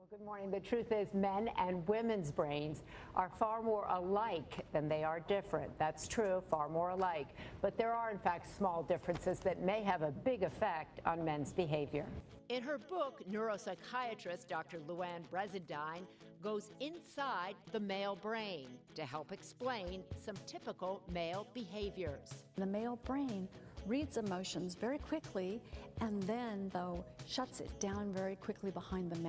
Good morning. The truth is men and women's brains are far more alike than they are different. That's true, far more alike. But there are, in fact, small differences that may have a big effect on men's behavior. In her book, neuropsychiatrist Dr. Luann Bresendine goes inside the male brain to help explain some typical male behaviors. The male brain reads emotions very quickly and then, though, shuts it down very quickly behind the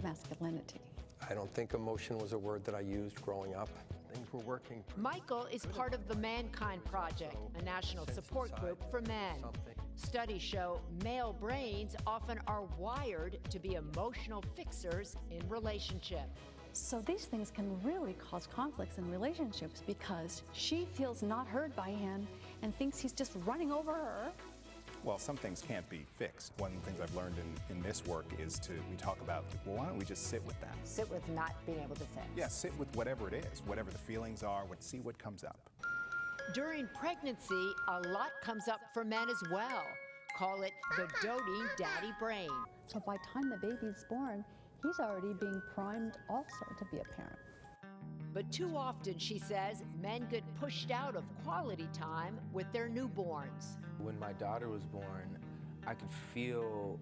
masculinity. I don't think emotion was a word that I used growing up. Things were working. Michael is part of the Mankind Project, a national support group for men. Studies show male brains often are wired to be emotional fixers in relationships. So these things can really cause conflicts in relationships because she feels not heard by him and thinks he's just running over her. Well, some things can't be fixed. One of the things I've learned in this work is we talk about, well, why don't we just sit with that? Sit with not being able to fix. Yeah, sit with whatever it is, whatever the feelings are, see what comes up. During pregnancy, a lot comes up for men as well. Call it the doting daddy brain. So by the time the baby's born, he's already being primed also to be a parent. But too often, she says, men get pushed out of quality time with their newborns. When my daughter was born, I could feel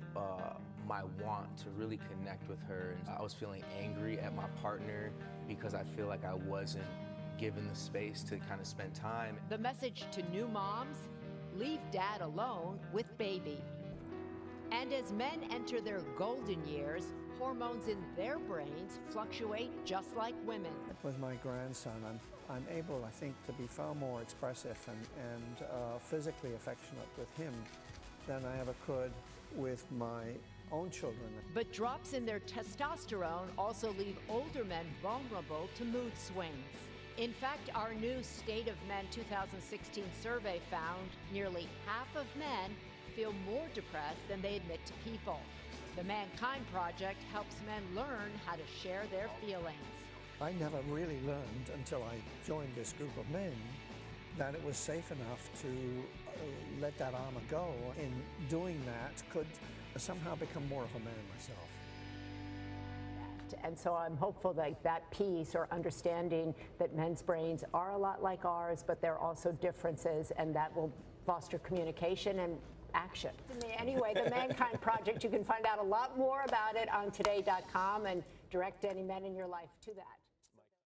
my want to really connect with her. And I was feeling angry at my partner because I feel like I wasn't given the space to kind of spend time. The message to new moms, leave dad alone with baby. And as men enter their golden years, hormones in their brains fluctuate just like women. With my grandson, I'm able, I think, to be far more expressive and physically affectionate with him than I ever could with my own children. But drops in their testosterone also leave older men vulnerable to mood swings. In fact, our new State of Men 2016 survey found nearly half of men feel more depressed than they admit to people. The Mankind Project helps men learn how to share their feelings. I never really learned until I joined this group of men that it was safe enough to let that armor go. In doing that, could somehow become more of a man myself. And so I'm hopeful that that piece or understanding that men's brains are a lot like ours, but there are also differences, and that will foster communication and action. Anyway, the Mankind Project, you can find out a lot more about it on today.com and direct any men in your life to that.